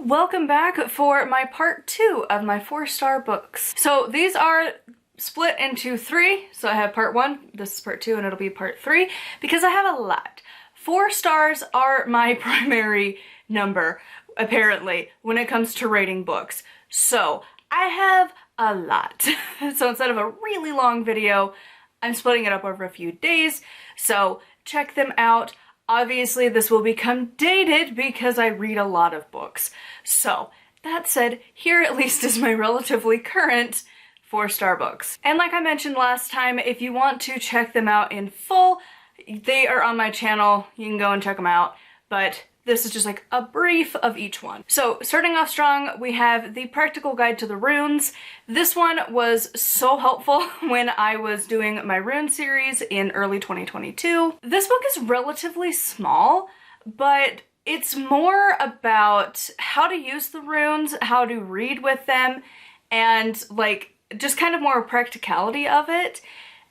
Welcome back for my part 2 of my 4-star books. So these are split into 3. So I have part 1, this is part 2, and it'll be part 3 because I have a lot. 4 stars are my primary number, apparently, when it comes to rating books. So I have a lot. So instead of a really long video, I'm splitting it up over a few days. So check them out. Obviously, this will become dated because I read a lot of books. So, that said, here at least is my relatively current 4-star books. And like I mentioned last time, if you want to check them out in full, they are on my channel. You can go and check them out. But this is just like a brief of each one. So starting off strong, we have the Practical Guide to the Runes. This one was so helpful when I was doing my rune series in early 2022. This book is relatively small, but it's more about how to use the runes, how to read with them, and like just kind of more practicality of it.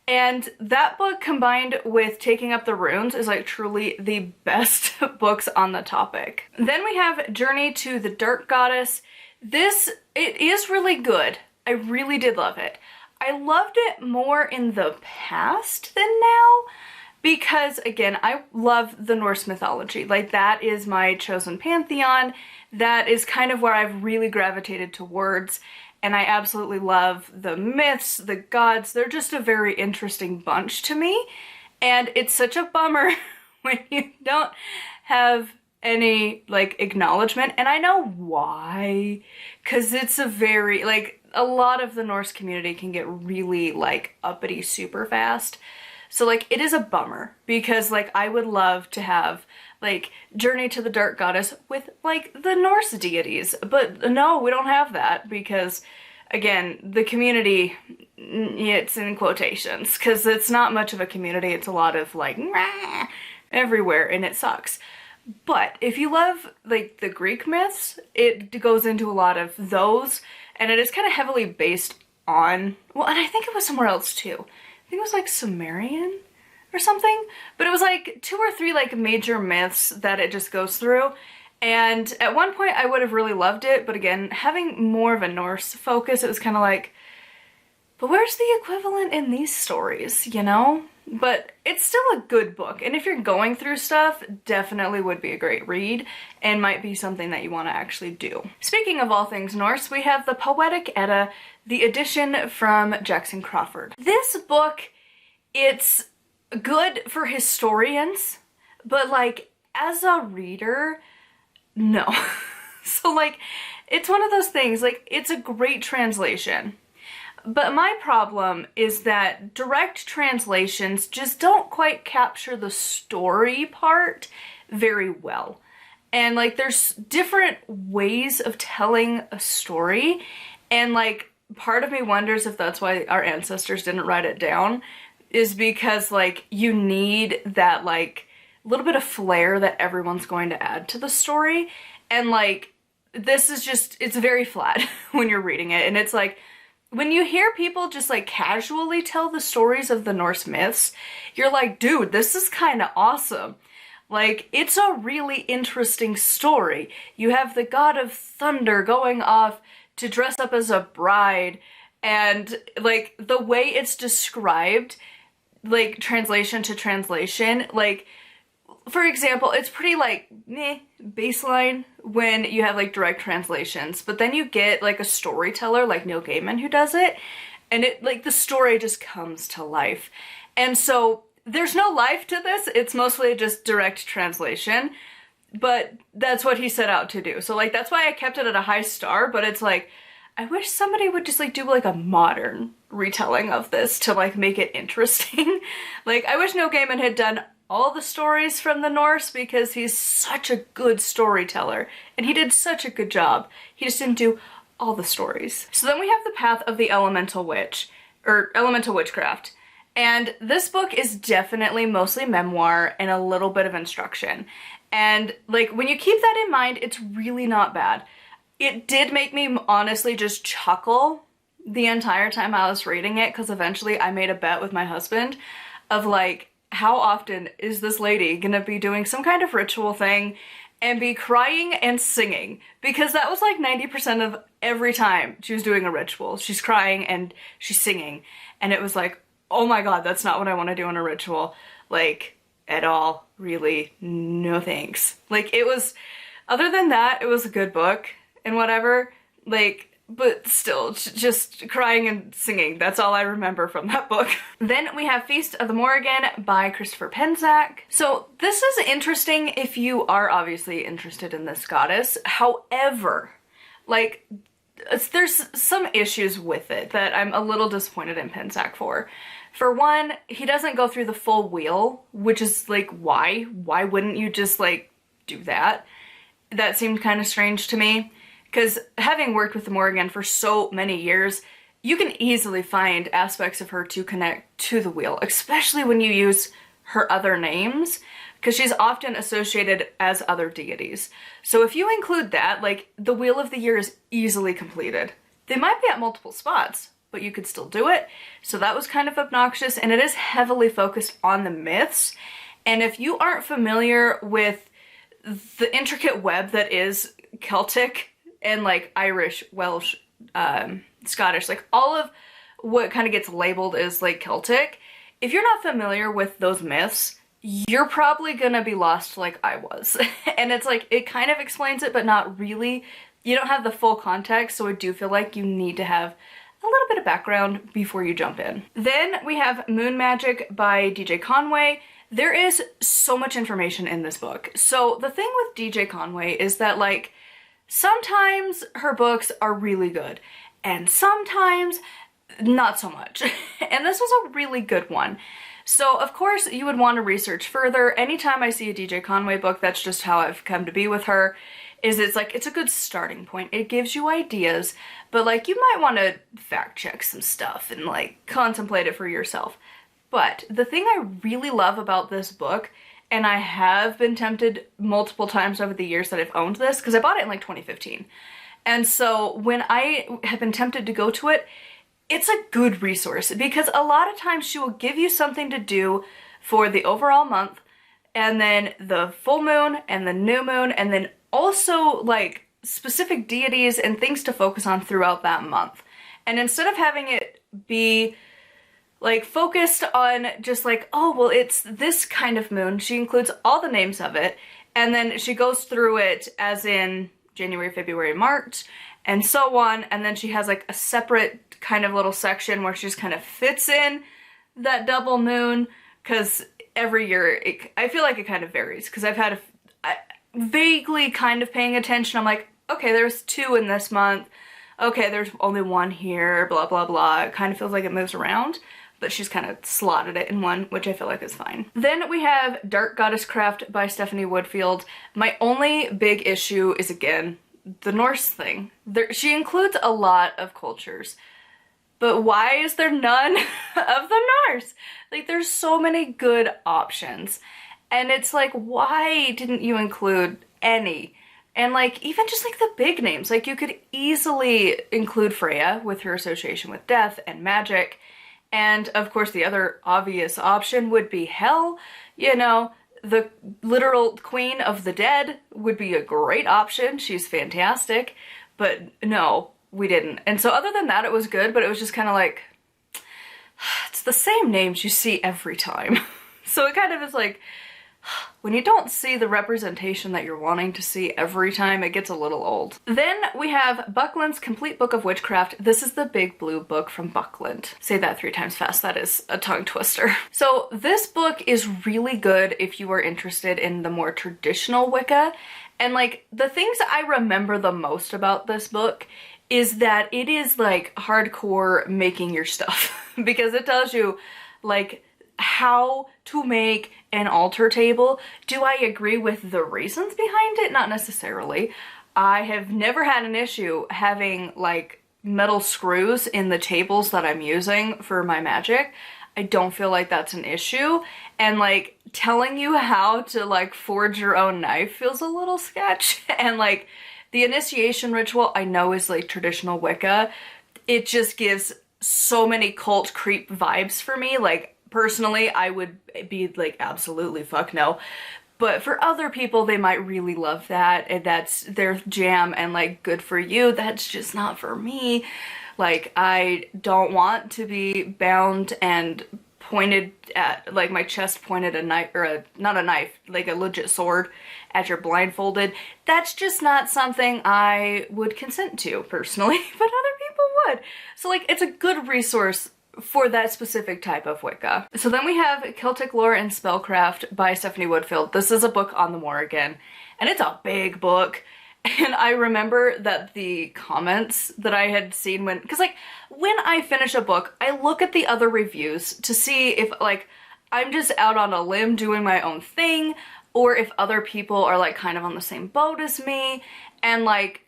And that book combined with Taking Up the Runes is like truly the best books on the topic. Then we have Journey to the Dark Goddess. It is really good. I really did love it. I loved it more in the past than now because, again, I love the Norse mythology. Like, that is my chosen pantheon. That is kind of where I've really gravitated towards. And I absolutely love the myths, the gods. They're just a very interesting bunch to me. And it's such a bummer when you don't have any, like, acknowledgement. And I know why. Because it's a very, like, a lot of the Norse community can get really, like, uppity super fast. So, like, it is a bummer. Because, like, I would love to have, like, Journey to the Dark Goddess with, like, the Norse deities. But no, we don't have that because, again, the community, it's in quotations, because it's not much of a community. It's a lot of, like, rah, everywhere, and it sucks. But if you love, like, the Greek myths, it goes into a lot of those, and it is kind of heavily based on, well, and I think it was somewhere else, too. I think it was, like, Sumerian or something, but it was like 2 or 3 like major myths that it just goes through. And at one point I would have really loved it, but again, having more of a Norse focus, it was kind of like, but where's the equivalent in these stories, you know? But it's still a good book, and if you're going through stuff, definitely would be a great read and might be something that you want to actually do. Speaking of all things Norse, we have the Poetic Edda, the edition from Jackson Crawford. This book, it's good for historians, but like as a reader, no. So like it's one of those things, like it's a great translation, but my problem is that direct translations just don't quite capture the story part very well. And like there's different ways of telling a story, and like part of me wonders if that's why our ancestors didn't write it down, is because, like, you need that, like, little bit of flair that everyone's going to add to the story. And, like, this is just, it's very flat when you're reading it. And it's like, when you hear people just, like, casually tell the stories of the Norse myths, you're like, dude, this is kind of awesome. Like, it's a really interesting story. You have the god of thunder going off to dress up as a bride. And, like, the way it's described, like, translation to translation, like, for example, it's pretty, like, baseline when you have, like, direct translations, but then you get, like, a storyteller like Neil Gaiman who does it, and it, like, the story just comes to life. And so, there's no life to this, it's mostly just direct translation, but that's what he set out to do. So, like, that's why I kept it at a high star, but it's like, I wish somebody would just, like, do, like, a modern retelling of this to, like, make it interesting. Like, I wish Neil Gaiman had done all the stories from the Norse because he's such a good storyteller. And he did such a good job. He just didn't do all the stories. So then we have The Path of the Elemental Witch, or Elemental Witchcraft. And this book is definitely mostly memoir and a little bit of instruction. And, like, when you keep that in mind, it's really not bad. It did make me honestly just chuckle the entire time I was reading it, because eventually I made a bet with my husband of like, how often is this lady gonna be doing some kind of ritual thing and be crying and singing, because that was like 90% of every time she was doing a ritual. She's crying and she's singing, and it was like, oh my god, that's not what I want to do in a ritual, like, at all. Really, no thanks. Like, it was, other than that, it was a good book and whatever, like, but still, just crying and singing. That's all I remember from that book. Then we have Feast of the Morrighan by Christopher Penczak. So this is interesting if you are obviously interested in this goddess. However, like, there's some issues with it that I'm a little disappointed in Penczak for. For one, he doesn't go through the full wheel, which is like, why? Why wouldn't you just, like, do that? That seemed kind of strange to me. Because having worked with the Morrighan for so many years, you can easily find aspects of her to connect to the wheel, especially when you use her other names, because she's often associated as other deities. So if you include that, like, the Wheel of the Year is easily completed. They might be at multiple spots, but you could still do it. So that was kind of obnoxious, and it is heavily focused on the myths. And if you aren't familiar with the intricate web that is Celtic, and like Irish, Welsh, Scottish, like all of what kind of gets labeled as like Celtic, if you're not familiar with those myths, you're probably gonna be lost like I was. And it's like, it kind of explains it, but not really. You don't have the full context, so I do feel like you need to have a little bit of background before you jump in. Then we have Moon Magick by DJ Conway. There is so much information in this book. So the thing with DJ Conway is that, like, sometimes her books are really good, and sometimes not so much. And this was a really good one. So of course you would want to research further. Anytime I see a DJ Conway book, that's just how I've come to be with her, is it's like, it's a good starting point. It gives you ideas, but like, you might want to fact check some stuff and like contemplate it for yourself. But the thing I really love about this book, and I have been tempted multiple times over the years that I've owned this, because I bought it in like 2015. And so when I have been tempted to go to it, it's a good resource, because a lot of times she will give you something to do for the overall month, and then the full moon and the new moon, and then also like specific deities and things to focus on throughout that month. And instead of having it be like focused on just like, oh, well, it's this kind of moon, she includes all the names of it, and then she goes through it as in January, February, March, and so on, and then she has like a separate kind of little section where she just kind of fits in that double moon, because every year, I feel like it kind of varies, because I've had vaguely kind of paying attention. I'm like, okay, there's 2 in this month, okay, there's only 1 here, blah, blah, blah. It kind of feels like it moves around, but she's kind of slotted it in one, which I feel like is fine. Then we have Dark Goddess Craft by Stephanie Woodfield. My only big issue is, again, the Norse thing. She includes a lot of cultures, but why is there none of the Norse? Like, there's so many good options, and it's like, why didn't you include any? And like, even just like the big names, like you could easily include Freya with her association with death and magic. And of course the other obvious option would be Hel. You know, the literal queen of the dead would be a great option. She's fantastic. But no, we didn't. And so other than that, it was good, but it was just kind of like, it's the same names you see every time. So it kind of is like, when you don't see the representation that you're wanting to see every time, it gets a little old. Then we have Buckland's Complete Book of Witchcraft. This is the big blue book from Buckland. Say that 3 times fast, that is a tongue twister. So this book is really good if you are interested in the more traditional Wicca. And like, the things I remember the most about this book is that it is like hardcore making your stuff. Because it tells you like how to make an altar table. Do I agree with the reasons behind it? Not necessarily. I have never had an issue having like metal screws in the tables that I'm using for my magic. I don't feel like that's an issue. And like telling you how to like forge your own knife feels a little sketch. And like the initiation ritual I know is like traditional Wicca. It just gives so many cult creep vibes for me. Like, personally, I would be like, absolutely fuck no. But for other people, they might really love that, and that's their jam, and like, good for you. That's just not for me. Like, I don't want to be bound and pointed at, like, my chest pointed a knife, or not a knife, like a legit sword as you're blindfolded. That's just not something I would consent to personally, but other people would. So like, it's a good resource for that specific type of Wicca. So then we have Celtic Lore and Spellcraft by Stephanie Woodfield. This is a book on the Morrighan, and it's a big book. And I remember that the comments that I had seen because like, when I finish a book, I look at the other reviews to see if like, I'm just out on a limb doing my own thing, or if other people are like kind of on the same boat as me. And like,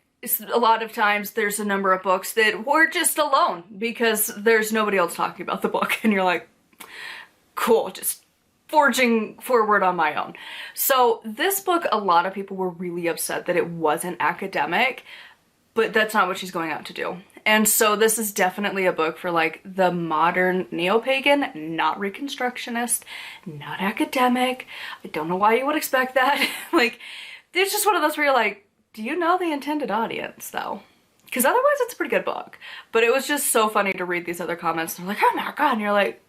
a lot of times there's a number of books that we're just alone because there's nobody else talking about the book, and you're like, cool, just forging forward on my own. So this book, a lot of people were really upset that it wasn't academic, but that's not what she's going out to do. And so this is definitely a book for like the modern neo-pagan, not reconstructionist, not academic. I don't know why you would expect that. Like, it's just one of those where you're like, do you know the intended audience though? Because otherwise it's a pretty good book. But it was just so funny to read these other comments. They're like, oh my god, and you're like,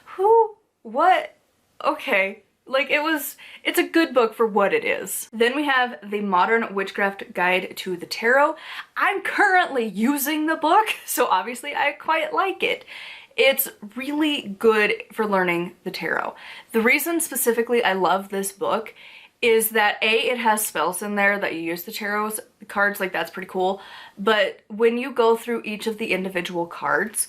who, what? Okay, like it's a good book for what it is. Then we have the Modern Witchcraft Guide to the Tarot. I'm currently using the book, so obviously I quite like it. It's really good for learning the tarot. The reason specifically I love this book is that A, it has spells in there that you use the tarot cards, like that's pretty cool. But when you go through each of the individual cards,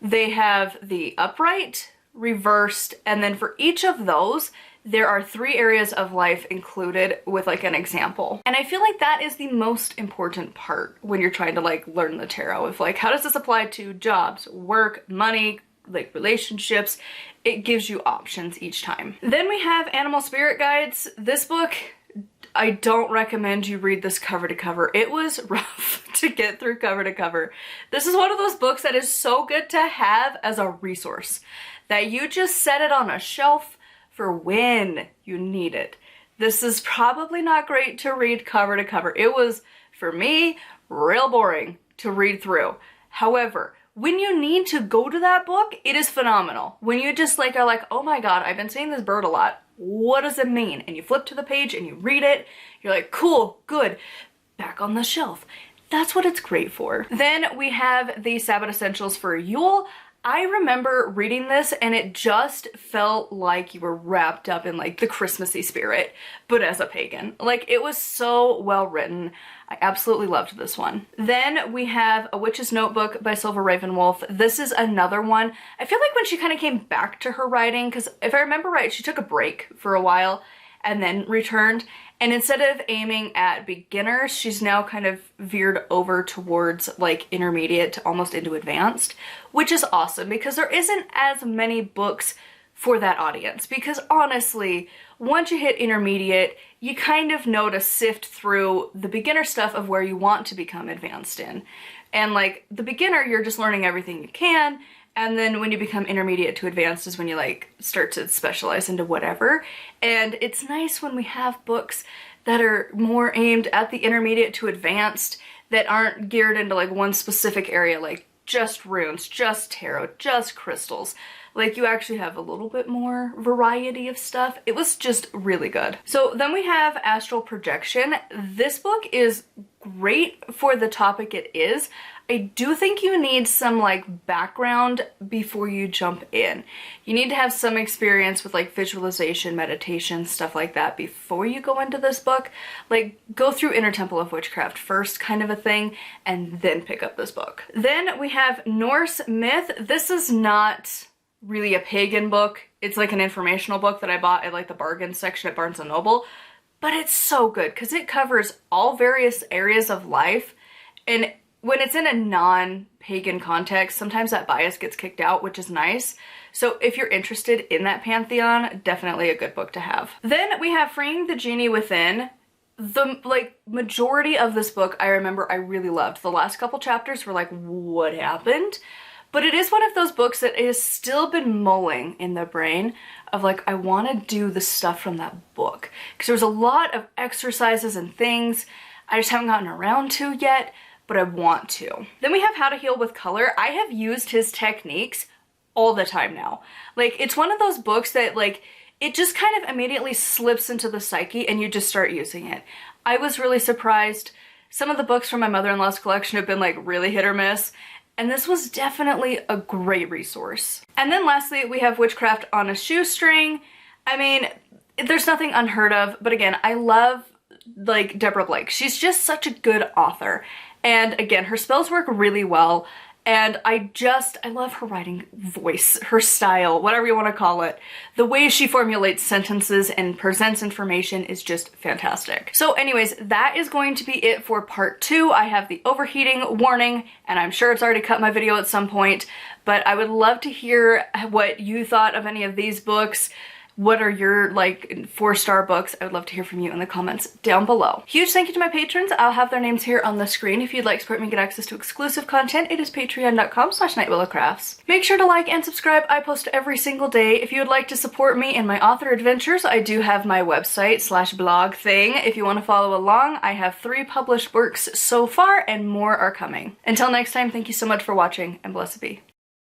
they have the upright, reversed, and then for each of those there are 3 areas of life included with like an example. And I feel like that is the most important part when you're trying to like learn the tarot, of like, how does this apply to jobs, work, money, like relationships. It gives you options each time. Then we have Animal Spirit Guides. This book, I don't recommend you read this cover to cover. It was rough to get through cover to cover. This is one of those books that is so good to have as a resource, that you just set it on a shelf for when you need it. This is probably not great to read cover to cover. It was, for me, real boring to read through. However, when you need to go to that book, it is phenomenal. When you just like are like, oh my god, I've been seeing this bird a lot. What does it mean? And you flip to the page and you read it. You're like, cool, good, back on the shelf. That's what it's great for. Then we have the Sabbat Essentials for Yule. I remember reading this and it just felt like you were wrapped up in like the Christmassy spirit, but as a pagan. Like, it was so well written. I absolutely loved this one. Then we have A Witch's Notebook by Silver Ravenwolf. This is another one. I feel like when she kind of came back to her writing, because if I remember right, she took a break for a while and then returned. And instead of aiming at beginners, she's now kind of veered over towards like intermediate to almost into advanced, which is awesome because there isn't as many books for that audience. Because honestly, once you hit intermediate, you kind of know to sift through the beginner stuff of where you want to become advanced in. And like the beginner, you're just learning everything you can. And then when you become intermediate to advanced is when you like start to specialize into whatever. And it's nice when we have books that are more aimed at the intermediate to advanced that aren't geared into like one specific area, like just runes, just tarot, just crystals. Like, you actually have a little bit more variety of stuff. It was just really good. So then we have Astral Projection. This book is great for the topic it is. I do think you need some like background before you jump in. You need to have some experience with like visualization, meditation, stuff like that before you go into this book. Like, go through Inner Temple of Witchcraft first, kind of a thing, and then pick up this book. Then we have Norse Myth. This is not really a pagan book. It's like an informational book that I bought at like the bargain section at Barnes & Noble. But it's so good because it covers all various areas of life, and when it's in a non-pagan context, sometimes that bias gets kicked out, which is nice. So if you're interested in that pantheon, definitely a good book to have. Then we have Freeing the Genie Within. The like majority of this book I remember I really loved. The last couple chapters were like, what happened? But it is one of those books that has still been mulling in the brain of like, I want to do the stuff from that book. Because there was a lot of exercises and things I just haven't gotten around to yet, but I want to. Then we have How to Heal with Color. I have used his techniques all the time now. Like, it's one of those books that like, it just kind of immediately slips into the psyche and you just start using it. I was really surprised. Some of the books from my mother-in-law's collection have been like really hit or miss, and this was definitely a great resource. And then lastly, we have Witchcraft on a Shoestring. I mean, there's nothing unheard of, but again, I love like Deborah Blake. She's just such a good author. And again, her spells work really well. And I love her writing voice, her style, whatever you want to call it. The way she formulates sentences and presents information is just fantastic. So anyways, that is going to be it for part 2. I have the overheating warning, and I'm sure it's already cut my video at some point, but I would love to hear what you thought of any of these books. What are your like 4-star books? I would love to hear from you in the comments down below. Huge thank you to my patrons. I'll have their names here on the screen. If you'd like to support me and get access to exclusive content, it is patreon.com/nightwillowcrafts. Make sure to like and subscribe. I post every single day. If you would like to support me in my author adventures, I do have my website /blog thing. If you want to follow along, I have 3 published works so far and more are coming. Until next time, thank you so much for watching and blessed be.